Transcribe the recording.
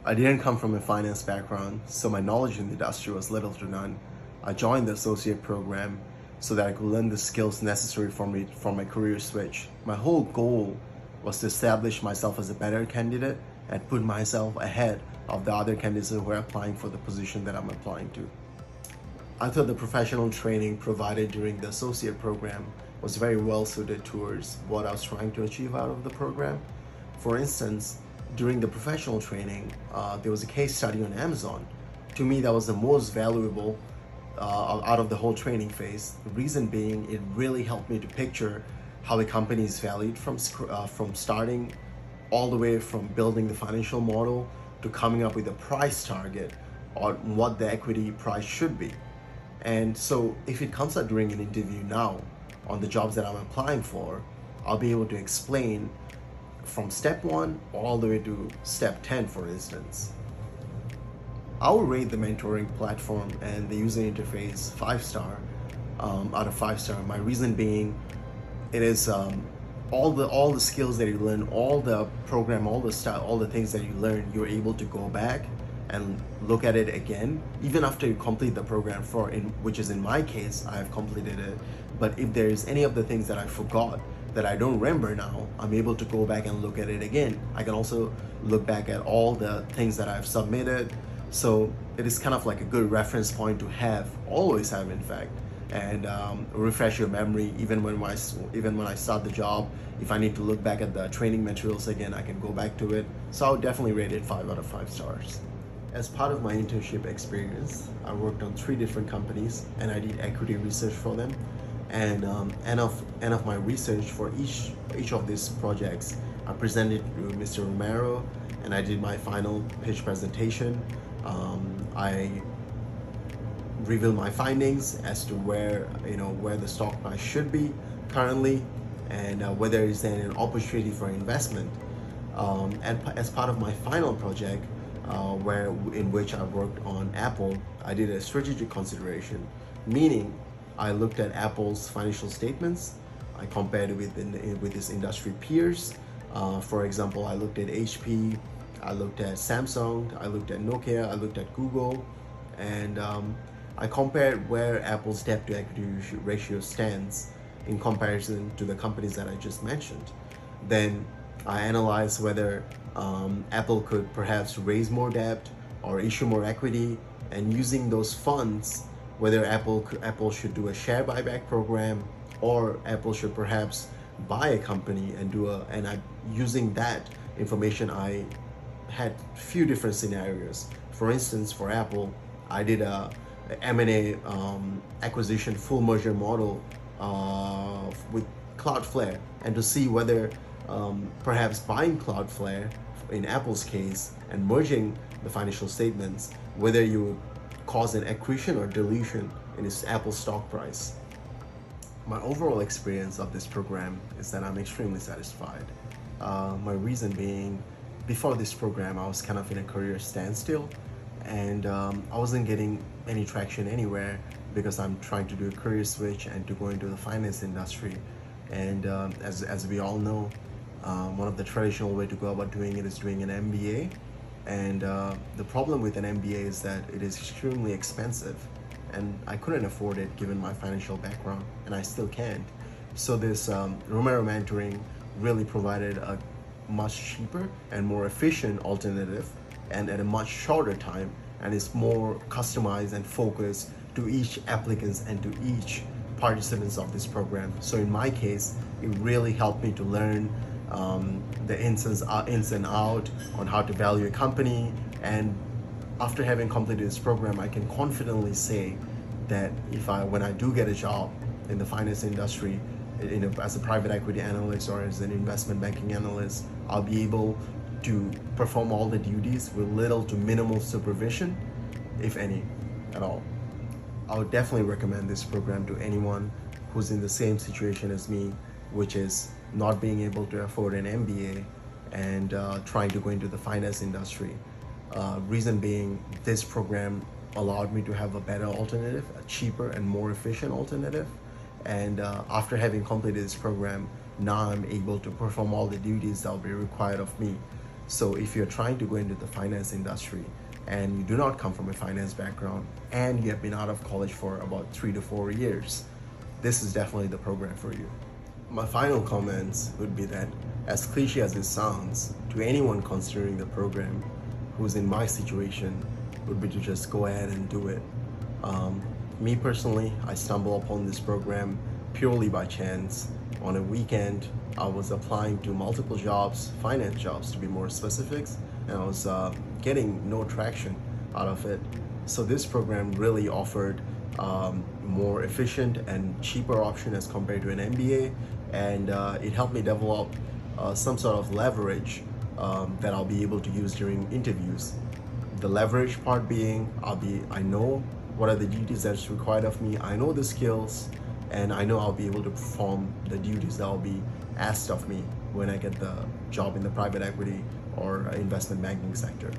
I didn't come from a finance background, so my knowledge in the industry was little to none. I joined the associate program so that I could learn the skills necessary for me for my career switch. My whole goal was to establish myself as a better candidate and put myself ahead of the other candidates who were applying for the position that I'm applying to. I thought the professional training provided during the associate program was very well suited towards what I was trying to achieve out of the program. For instance, during the professional training, there was a case study on Amazon. To me, that was the most valuable out of the whole training phase. The reason being, it really helped me to picture how a company is valued from starting all the way from building the financial model to coming up with a price target on what the equity price should be. And so if it comes out during an interview now on the jobs that I'm applying for, I'll be able to explain from step 1 all the way to step 10, for instance. I will rate the mentoring platform and the user interface 5-star out of 5-star. My reason being, it is all the skills that you learn, all the program, all the style, all the things that you learn, you're able to go back and look at it again, even after you complete the program which is in my case, I have completed it. But if there is any of the things that I forgot, that I don't remember now, I'm able to go back and look at it again. I can also look back at all the things that I've submitted. So it is kind of like a good reference point to have, always have in fact, and refresh your memory even when I start the job. If I need to look back at the training materials again, I can go back to it. So I would definitely rate it 5 out of 5 stars. As part of my internship experience, I worked on 3 different companies and I did equity research for them. And end of my research for each of these projects, I presented to Mr. Romero and I did my final pitch presentation. I revealed my findings as to where the stock price should be currently, and whether there is an opportunity for investment. And as part of my final project, in which I worked on Apple, I did a strategic consideration, meaning I looked at Apple's financial statements. I compared it with its industry peers. For example, I looked at HP, I looked at Samsung, I looked at Nokia, I looked at Google, and I compared where Apple's debt to equity ratio stands in comparison to the companies that I just mentioned. Then I analyzed whether Apple could perhaps raise more debt or issue more equity, and using those funds, whether Apple should do a share buyback program or Apple should perhaps buy a company and using that information, I had few different scenarios. For instance, for Apple, I did a M&A acquisition full merger model with Cloudflare, and to see whether perhaps buying Cloudflare in Apple's case and merging the financial statements, whether you would cause an accretion or dilution in its Apple stock price. My overall experience of this program is that I'm extremely satisfied. My reason being, before this program, I was kind of in a career standstill, and I wasn't getting any traction anywhere because I'm trying to do a career switch and to go into the finance industry. And as we all know, one of the traditional way to go about doing it is doing an MBA. And the problem with an MBA is that it is extremely expensive, and I couldn't afford it given my financial background, and I still can't. So this Romero Mentoring really provided a much cheaper and more efficient alternative, and at a much shorter time, and is more customized and focused to each applicants and to each participants of this program. So in my case, it really helped me to learn the ins and out on how to value a company. And after having completed this program, I can confidently say that when I do get a job in the finance industry, as a private equity analyst or as an investment banking analyst, I'll be able to perform all the duties with little to minimal supervision, if any, at all. I would definitely recommend this program to anyone who's in the same situation as me, which is not being able to afford an MBA and trying to go into the finance industry. Reason being, this program allowed me to have a better alternative, a cheaper and more efficient alternative. And after having completed this program, now I'm able to perform all the duties that will be required of me. So if you're trying to go into the finance industry and you do not come from a finance background and you have been out of college for about 3 to 4 years, this is definitely the program for you. My final comments would be that, as cliche as it sounds, to anyone considering the program who's in my situation, would be to just go ahead and do it. Me personally, I stumbled upon this program purely by chance. On a weekend, I was applying to multiple jobs, finance jobs to be more specific, and I was getting no traction out of it. So this program really offered more efficient and cheaper option as compared to an MBA, and it helped me develop some sort of leverage that I'll be able to use during interviews. The leverage part being, I know what are the duties that's required of me, I know the skills, and I know I'll be able to perform the duties that will be asked of me when I get the job in the private equity or investment banking sector.